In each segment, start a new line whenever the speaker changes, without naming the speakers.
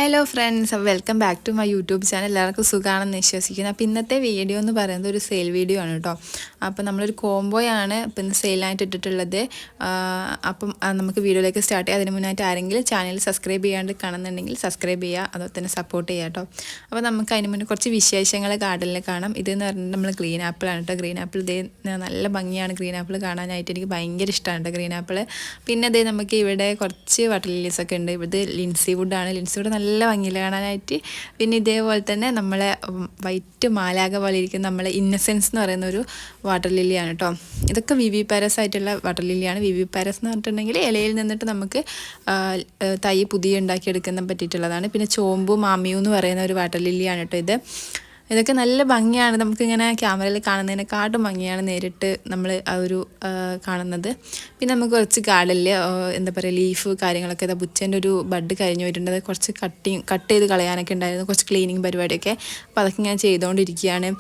Hello friends, welcome back to my YouTube channel. എല്ലാവർക്കും സുഖമാണെന്ന് വിശ്വസിക്കുന്നു. അപ്പോൾ ഇന്നത്തെ വീഡിയോ എന്ന് പറയുന്നത് ഒരു സെയിൽ വീഡിയോ ആണ് കേട്ടോ. അപ്പോൾ നമ്മളൊരു കോംബോയാണ് ഇപ്പം ഇന്ന് സെയിലായിട്ട് ഇട്ടിട്ടുള്ളത്. അപ്പം നമുക്ക് വീഡിയോയിലേക്ക് സ്റ്റാർട്ട് ചെയ്യാം. അതിന് മുന്നായിട്ട് ആരെങ്കിലും ചാനൽ സബ്സ്ക്രൈബ് ചെയ്യാണ്ട് കാണുന്നുണ്ടെങ്കിൽ സബ്സ്ക്രൈബ് ചെയ്യുക, അതുപോലെ തന്നെ സപ്പോർട്ട് ചെയ്യുക കേട്ടോ. അപ്പോൾ നമുക്ക് അതിന് മുന്നേ കുറച്ച് വിശേഷങ്ങൾ ഗാർഡനിൽ കാണാം. ഇതെന്ന് പറഞ്ഞാൽ നമ്മൾ ഗ്രീൻ ആപ്പിളാണ് കേട്ടോ. ഗ്രീൻ ആപ്പിൾ ഇതേ നല്ല ഭംഗിയാണ്. ഗ്രീൻ ആപ്പിൾ കാണാനായിട്ട് എനിക്ക് ഭയങ്കര ഇഷ്ടമാണ് കേട്ടോ ഗ്രീൻ ആപ്പിൾ. പിന്നെ അതേ നമുക്ക് ഇവിടെ കുറച്ച് വാട്ടർ ലില്ലീസൊക്കെ ഉണ്ട്. ഇത് ലിൻസി വുഡാണ്. ലിൻസി വുഡ് നല്ല ഭംഗിയിൽ കാണാനായിട്ട്. പിന്നെ ഇതേപോലെ തന്നെ നമ്മളെ വൈറ്റ് മാലാക പോലെ ഇരിക്കുന്ന നമ്മളെ ഇന്നസെൻസ് എന്ന് പറയുന്ന ഒരു വാട്ടർ ലില്ലിയാണ് കേട്ടോ. ഇതൊക്കെ വിവി പാരസ് ആയിട്ടുള്ള വാട്ടർ ലില്ലിയാണ്. വിവി പാരസ് എന്ന് പറഞ്ഞിട്ടുണ്ടെങ്കിൽ ഇലയിൽ നിന്നിട്ട് നമുക്ക് തൈ പുതിയ ഉണ്ടാക്കിയെടുക്കാൻ പറ്റിയിട്ടുള്ളതാണ്. പിന്നെ ചോമ്പു മാമിയു എന്ന് പറയുന്ന ഒരു വാട്ടർ ലില്ലിയാണ് കേട്ടോ. ഇതൊക്കെ നല്ല ഭംഗിയാണ്. നമുക്കിങ്ങനെ ക്യാമറയിൽ കാണുന്നതിനെക്കാട്ടും ഭംഗിയാണ് നേരിട്ട് നമ്മൾ ആ ഒരു കാണുന്നത്. പിന്നെ നമുക്ക് കുറച്ച് ഗാർഡനിൽ എന്താ പറയുക ലീഫ് കാര്യങ്ങളൊക്കെ ബുച്ചേൻ്റെ ഒരു ബഡ് കഴിഞ്ഞ് വരുന്നുണ്ട്. അത് കുറച്ച് കട്ട് ചെയ്ത് കളയാനൊക്കെ ഉണ്ടായിരുന്നു, കുറച്ച് ക്ലീനിങ് പരിപാടിയൊക്കെ. അപ്പോൾ അതൊക്കെ ഞാൻ ചെയ്തുകൊണ്ടിരിക്കുകയാണ്.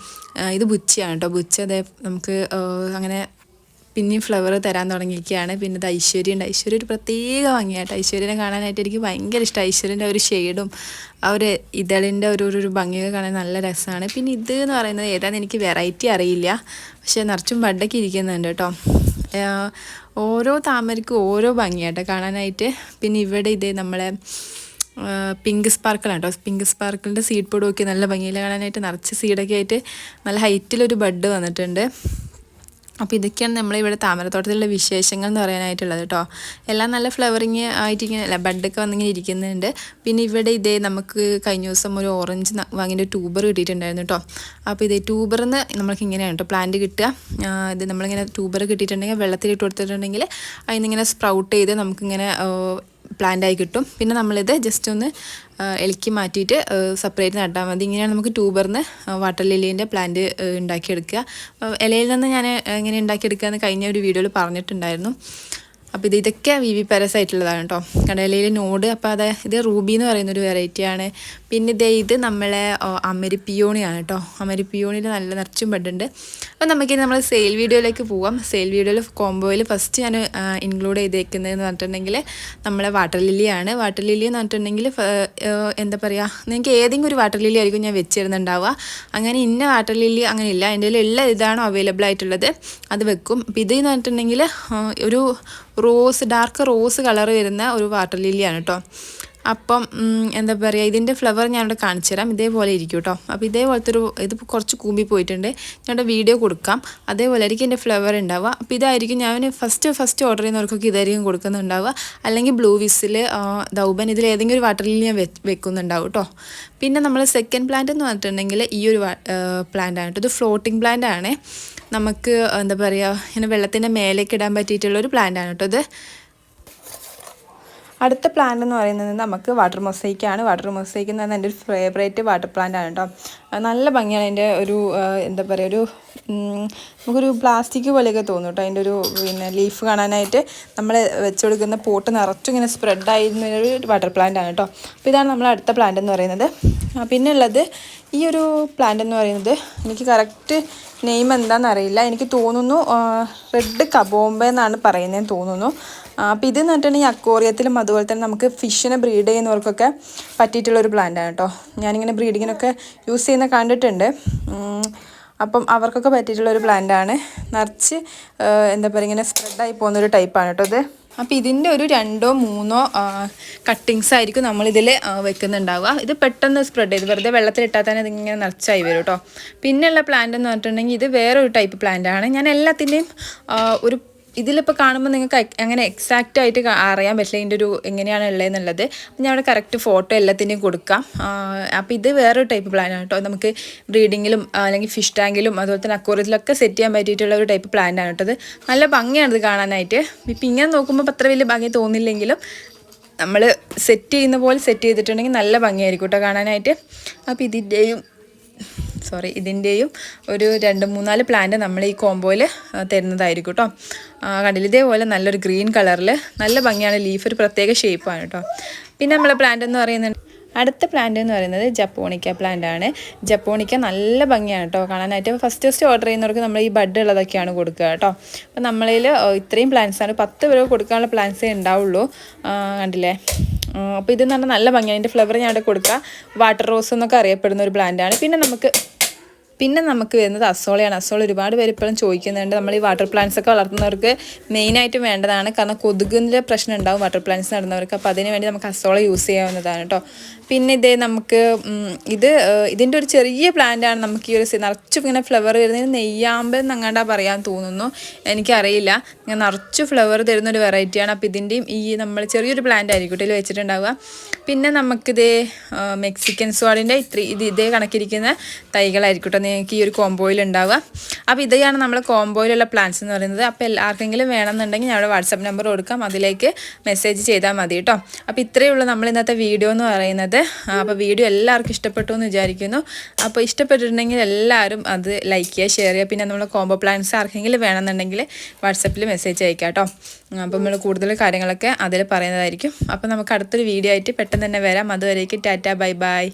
ഇത് ബുച്ചയാണ് കേട്ടോ. ബുച്ച അതെ നമുക്ക് അങ്ങനെ പിന്നെയും ഫ്ലവർ തരാൻ തുടങ്ങിയിരിക്കുകയാണ്. പിന്നെ ഇത് ഐശ്വര്യ ഉണ്ട്. ഐശ്വര്യ ഒരു പ്രത്യേക ഭംഗിയായിട്ട്. ഐശ്വര്യനെ കാണാനായിട്ട് എനിക്ക് ഭയങ്കര ഇഷ്ടം. ഐശ്വര്യൻ്റെ ഒരു ഷെയ്ഡും ആ ഒരു ഇതളിൻ്റെ ഒരു ഭംഗിയൊക്കെ കാണാൻ നല്ല രസമാണ്. പിന്നെ ഇത് എന്ന് പറയുന്നത് ഏതാണെന്ന് എനിക്ക് വെറൈറ്റി അറിയില്ല, പക്ഷേ നിറച്ചും ബഡൊക്കെ ഇരിക്കുന്നുണ്ട് കേട്ടോ. ഓരോ താമരയ്ക്കും ഓരോ ഭംഗിയാട്ടോ കാണാനായിട്ട്. പിന്നെ ഇവിടെ ഇത് നമ്മളെ പിങ്ക് സ്പാർക്കിളാണ് കേട്ടോ. പിങ്ക് സ്പാർക്കിളിൻ്റെ സീഡ് പൊടി നോക്കി നല്ല ഭംഗിയിൽ കാണാനായിട്ട് നിറച്ച് സീഡൊക്കെ ആയിട്ട് നല്ല ഹൈറ്റിലൊരു ബഡ് വന്നിട്ടുണ്ട്. അപ്പോൾ ഇതൊക്കെയാണ് നമ്മളിവിടെ താമരത്തോട്ടത്തിലുള്ള വിശേഷങ്ങൾ എന്ന് പറയാനായിട്ടുള്ളത് കേട്ടോ. എല്ലാം നല്ല ഫ്ലവറിങ് ആയിട്ടിങ്ങനെ അല്ല ബഡൊക്കെ വന്നിങ്ങനെ ഇരിക്കുന്നുണ്ട്. പിന്നെ ഇവിടെ ഇതേ നമുക്ക് കഴിഞ്ഞ ദിവസം ഒരു ഓറഞ്ച് വാങ്ങിൻ്റെ ട്യൂബർ കിട്ടിയിട്ടുണ്ടായിരുന്നു കേട്ടോ. അപ്പോൾ ഇതേ ട്യൂബറിൽ നിന്ന് നമ്മൾക്ക് ഇങ്ങനെയാണ് കേട്ടോ പ്ലാന്റ് കിട്ടുക. ഇത് നമ്മളിങ്ങനെ ട്യൂബർ കിട്ടിയിട്ടുണ്ടെങ്കിൽ വെള്ളത്തിലിട്ട് കൊടുത്തിട്ടുണ്ടെങ്കിൽ അതിനിങ്ങനെ സ്പ്രൗട്ട് ചെയ്ത് നമുക്കിങ്ങനെ പ്ലാന്റായി കിട്ടും. പിന്നെ നമ്മളിത് ജസ്റ്റ് ഒന്ന് ഇളക്കി മാറ്റിയിട്ട് സെപ്പറേറ്റ് നട്ടാൽ മതി. ഇങ്ങനെയാണ് നമുക്ക് ട്യൂബറിന് വാട്ടർ ലില്ലീൻ്റെ പ്ലാന്റ് ഉണ്ടാക്കിയെടുക്കുക. ഇലയിൽ നിന്ന് ഞാൻ എങ്ങനെ ഉണ്ടാക്കിയെടുക്കുക എന്ന് കഴിഞ്ഞ ഒരു വീഡിയോയിൽ പറഞ്ഞിട്ടുണ്ടായിരുന്നു. അപ്പോൾ ഇതൊക്കെ വിവി പാരസ് ആയിട്ടുള്ളതാണ് കേട്ടോ. കടലയിൽ നോഡ്. അപ്പോൾ ഇത് റൂബി എന്ന് പറയുന്നൊരു വെറൈറ്റിയാണ്. പിന്നെ ഇത് നമ്മളെ അമരിപ്പിയോണിയാണ് കേട്ടോ. അമരിപ്പിയോണിയിൽ നല്ല നിറച്ചും ബഡുണ്ട്. അപ്പോൾ നമുക്കിനി നമ്മൾ സെയിൽ വീഡിയോയിലേക്ക് പോവാം. സെയിൽ വീഡിയോയിൽ കോംബോയിൽ ഫസ്റ്റ് ഞാൻ ഇൻക്ലൂഡ് ചെയ്തേക്കുന്നതെന്ന് പറഞ്ഞിട്ടുണ്ടെങ്കിൽ നമ്മളെ വാട്ടർ ലില്ലിയാണ്. വാട്ടർ ലില്ലി എന്ന് പറഞ്ഞിട്ടുണ്ടെങ്കിൽ എന്താ പറയുക, നിങ്ങൾക്ക് ഏതെങ്കിലും ഒരു വാട്ടർ ലില്ലി ആയിരിക്കും ഞാൻ വെച്ചിരുന്നുണ്ടാവുക. അങ്ങനെ ഇന്ന വാട്ടർ ലില്ലി അങ്ങനെ ഇല്ല. എൻ്റെ ഉള്ള ഇതാണോ അവൈലബിൾ ആയിട്ടുള്ളത് അത് വെക്കും. അപ്പോൾ ഇതെന്ന് പറഞ്ഞിട്ടുണ്ടെങ്കിൽ ഒരു ഡാർക്ക് റോസ് കളർ വരുന്ന ഒരു വാട്ടർ ലില്ലിയാണ് കേട്ടോ. അപ്പം എന്താ പറയുക, ഇതിൻ്റെ ഫ്ലവർ ഞാൻ ഇവിടെ കാണിച്ചു തരാം. ഇതേപോലെ ഇരിക്കും കേട്ടോ. അപ്പോൾ ഇതേപോലത്തെ ഇത് കുറച്ച് കൂമ്പി പോയിട്ടുണ്ട്. ഞാൻ വീഡിയോ കൊടുക്കാം. അതേപോലെ ആയിരിക്കും എൻ്റെ ഫ്ലവർ ഉണ്ടാവുക. അപ്പോൾ ഇതായിരിക്കും ഞാൻ ഫസ്റ്റ് ഓർഡർ ചെയ്യുന്നവർക്കൊക്കെ ഇതായിരിക്കും കൊടുക്കുന്നുണ്ടാവുക. അല്ലെങ്കിൽ ബ്ലൂ വിസിൽ, ദൗബൻ, ഇതിൽ ഏതെങ്കിലും ഒരു വാട്ടർ ലില്ലി ഞാൻ വെക്കുന്നുണ്ടാവും കേട്ടോ. പിന്നെ നമ്മൾ സെക്കൻഡ് പ്ലാന്റ് എന്ന് പറഞ്ഞിട്ടുണ്ടെങ്കിൽ ഈ ഒരു പ്ലാന്റ് ആണ് കേട്ടോ. ഇത് ഫ്ലോട്ടിംഗ് പ്ലാന്റ് ആണ്. നമുക്ക് എന്താ പറയുക ഇങ്ങനെ വെള്ളത്തിൻ്റെ മേലേക്ക് ഇടാൻ പറ്റിയിട്ടുള്ളൊരു പ്ലാന്റ് ആണ് കേട്ടോ ഇത്. അടുത്ത പ്ലാന്റ് എന്ന് പറയുന്നത് നമുക്ക് വാട്ടർ മൊസൈക്കാണ്. വാട്ടർ മൊസൈക്ക് എന്ന് പറഞ്ഞാൽ എൻ്റെ ഒരു ഫേവറേറ്റ് വാട്ടർ പ്ലാന്റ് ആണ് കേട്ടോ. നല്ല ഭംഗിയാണ് അതിൻ്റെ ഒരു എന്താ പറയുക നമുക്കൊരു പ്ലാസ്റ്റിക് പോലെയൊക്കെ തോന്നും കേട്ടോ. അതിൻ്റെ പിന്നെ ലീഫ് കാണാനായിട്ട് നമ്മൾ വെച്ച് കൊടുക്കുന്ന പോട്ട് നിറച്ചും ഇങ്ങനെ സ്പ്രെഡായിരുന്നൊരു വാട്ടർ പ്ലാന്റ് ആണ് കേട്ടോ. അപ്പോൾ ഇതാണ് നമ്മൾ അടുത്ത പ്ലാന്റ് എന്ന് പറയുന്നത്. പിന്നെ ഉള്ളത് ഈ ഒരു പ്ലാന്റ് എന്ന് പറയുന്നത് എനിക്ക് കറക്റ്റ് നെയിം എന്താണെന്ന് അറിയില്ല. എനിക്ക് തോന്നുന്നു റെഡ് കബോംബ എന്നാണ് പറയുന്നതെന്ന് തോന്നുന്നു. അപ്പോൾ ഇതെന്ന് പറഞ്ഞിട്ടുണ്ടെങ്കിൽ അക്വേറിയത്തിലും അതുപോലെ തന്നെ നമുക്ക് ഫിഷിനെ ബ്രീഡ് ചെയ്യുന്നവർക്കൊക്കെ പറ്റിയിട്ടുള്ളൊരു പ്ലാന്റാണ് കേട്ടോ. ഞാനിങ്ങനെ ബ്രീഡിങ്ങിനൊക്കെ യൂസ് ചെയ്യുന്ന കണ്ടിട്ടുണ്ട്. അപ്പം അവർക്കൊക്കെ പറ്റിയിട്ടുള്ളൊരു പ്ലാന്റാണ്. നിറച്ച് എന്താ പറയുക ഇങ്ങനെ സ്പ്രെഡായി പോകുന്നൊരു ടൈപ്പാണ് കേട്ടോ ഇത്. അപ്പോൾ ഇതിൻ്റെ ഒരു 2 or 3 കട്ടിങ്സ് ആയിരിക്കും നമ്മളിതിൽ വെക്കുന്നുണ്ടാവുക. ഇത് പെട്ടെന്ന് സ്പ്രെഡ് ചെയ്ത് വെറുതെ വെള്ളത്തിലിട്ടാൽ തന്നെ ഇതിങ്ങനെ നിറച്ചായി വരും കേട്ടോ. പിന്നെയുള്ള പ്ലാന്റ് എന്ന് പറഞ്ഞിട്ടുണ്ടെങ്കിൽ ഇത് വേറൊരു ടൈപ്പ് പ്ലാന്റാണ്. ഞാൻ എല്ലാത്തിൻ്റെയും ഒരു ഇതിലിപ്പോൾ കാണുമ്പോൾ നിങ്ങൾക്ക് അങ്ങനെ എക്സാക്റ്റ് ആയിട്ട് അറിയാൻ പറ്റില്ല ഇതിൻ്റെ ഒരു എങ്ങനെയാണ് ഉള്ളതെന്നുള്ളത്. ഞാൻ അവിടെ കറക്റ്റ് ഫോട്ടോ എല്ലാത്തിൻ്റെയും കൊടുക്കാം. അപ്പോൾ ഇത് വേറൊരു ടൈപ്പ് പ്ലാന്റാണ് കേട്ടോ. നമുക്ക് ബ്രീഡിങ്ങിലും അല്ലെങ്കിൽ ഫിഷ് ടാങ്കിലും അതുപോലെ തന്നെ അക്വേറിയത്തിലൊക്കെ സെറ്റ് ചെയ്യാൻ പറ്റിയിട്ടുള്ള ഒരു ടൈപ്പ് പ്ലാന്റാണ് കേട്ടോ. ഇത് നല്ല ഭംഗിയാണ് ഇത് കാണാനായിട്ട്. ഇപ്പം ഇങ്ങനെ നോക്കുമ്പോൾ അത്ര വലിയ ഭംഗി തോന്നില്ലെങ്കിലും നമ്മൾ സെറ്റ് ചെയ്യുന്ന പോലെ സെറ്റ് ചെയ്തിട്ടുണ്ടെങ്കിൽ നല്ല ഭംഗിയായിരിക്കും കേട്ടോ കാണാനായിട്ട്. അപ്പോൾ ഇതിൻ്റെയും ഒരു 2-3-4 പ്ലാന്റ് നമ്മൾ ഈ കോംബോയിൽ തരുന്നതായിരിക്കും കേട്ടോ. കണ്ടില്ല ഇതേപോലെ നല്ലൊരു ഗ്രീൻ കളറിൽ നല്ല ഭംഗിയാണ്. ലീഫ് ഒരു പ്രത്യേക ഷേപ്പാണ് കേട്ടോ. പിന്നെ നമ്മളെ പ്ലാന്റ് എന്ന് പറയുന്നത് അടുത്ത പ്ലാന്റ് എന്ന് പറയുന്നത് ജപ്പോണിക്ക പ്ലാന്റ് ആണ്. ജപ്പോണിക്ക നല്ല ഭംഗിയാണ് കേട്ടോ കാണാനായിട്ട്. ഫസ്റ്റ് ഓർഡർ ചെയ്യുന്നവർക്ക് നമ്മൾ ഈ ബഡ് ഉള്ളതൊക്കെയാണ് കൊടുക്കുക കേട്ടോ. അപ്പോൾ നമ്മളിൽ ഇത്രയും പ്ലാന്റ്സാണ് 10 പേർക്ക് കൊടുക്കാനുള്ള പ്ലാന്റ്സേ ഉണ്ടാവുള്ളൂ. കണ്ടില്ലേ അപ്പോൾ ഇതെന്ന് പറഞ്ഞാൽ നല്ല ഭംഗിയാണ്. അതിൻ്റെ ഫ്ലവർ ഞാൻ അവിടെ കൊടുക്കുക. വാട്ടർ റോസ് എന്നൊക്കെ അറിയപ്പെടുന്ന ഒരു പ്ലാന്റാണ്. പിന്നെ നമുക്ക് വരുന്നത് അസോളയാണ്. അസോള ഒരുപാട് പേര് ഇപ്പോഴും ചോദിക്കുന്നുണ്ട്. നമ്മൾ ഈ വാട്ടർ പ്ലാന്റ്സ് ഒക്കെ വളർത്തുന്നവർക്ക് മെയിനായിട്ടും വേണ്ടതാണ്. കാരണം കൊതുകിൻ്റെ പ്രശ്നം ഉണ്ടാവും വാട്ടർ പ്ലാന്റ്സ് നടുന്നവർക്ക്. അപ്പോൾ അതിന് വേണ്ടി നമുക്ക് അസോള യൂസ് ചെയ്യാവുന്നതാണ് കേട്ടോ. പിന്നെ ഇതിൻ്റെ ഒരു ചെറിയ പ്ലാന്റാണ്. നമുക്ക് ഈ ഒരു നിറച്ചും ഇങ്ങനെ ഫ്ലവർ വരുന്നതിന് നെയ്യാമ്പൽ എന്നങ്ങാണ്ടാ പറയാൻ തോന്നുന്നു, എനിക്കറിയില്ല. ഞാൻ നിറച്ചു ഫ്ലവർ തരുന്നൊരു വെറൈറ്റിയാണ്. അപ്പോൾ ഇതിൻ്റെയും നമ്മൾ ചെറിയൊരു പ്ലാന്റ് ആയിരിക്കും ഇതിൽ വെച്ചിട്ടുണ്ടാവുക. പിന്നെ മെക്സിക്കൻ സ്വാഡിൻ്റെ ഇതേ കണക്കിരിക്കുന്ന തൈകളായിരിക്കും കേട്ടോ നിങ്ങൾക്ക് ഈ ഒരു കോംബോയിൽ ഉണ്ടാവുക. അപ്പോൾ ഇതാണ് നമ്മൾ കോംബോയിലുള്ള പ്ലാന്റ്സ് എന്ന് പറയുന്നത്. അപ്പോൾ ആർക്കെങ്കിലും വേണമെന്നുണ്ടെങ്കിൽ ഞാൻ അവിടെ വാട്സാപ്പ് നമ്പർ കൊടുക്കാം, അതിലേക്ക് മെസ്സേജ് ചെയ്താൽ മതി കേട്ടോ. അപ്പോൾ ഇത്രയേ ഉള്ളൂ നമ്മൾ ഇന്നത്തെ വീഡിയോ എന്ന് പറയുന്നത്. അപ്പോൾ വീഡിയോ എല്ലാവർക്കും ഇഷ്ടപ്പെട്ടു എന്ന് വിചാരിക്കുന്നു. അപ്പോൾ ഇഷ്ടപ്പെട്ടിട്ടുണ്ടെങ്കിൽ എല്ലാവരും അത് ലൈക്ക് ചെയ്യുക, ഷെയർ ചെയ്യുക. പിന്നെ നമ്മൾ കോംബോ പ്ലാന്റ്സ് ആർക്കെങ്കിലും വേണമെന്നുണ്ടെങ്കിൽ വാട്സാപ്പിൽ മെസ്സേജ് അയക്കാം കേട്ടോ. അപ്പോൾ നമ്മൾ കൂടുതൽ കാര്യങ്ങളൊക്കെ അതിൽ പറയുന്നതായിരിക്കും. അപ്പോൾ നമുക്ക് അടുത്തൊരു വീഡിയോ ആയിട്ട് പെട്ടെന്ന് തന്നെ വരാം. അതുവരേക്കും ടാറ്റ, ബൈ ബൈ.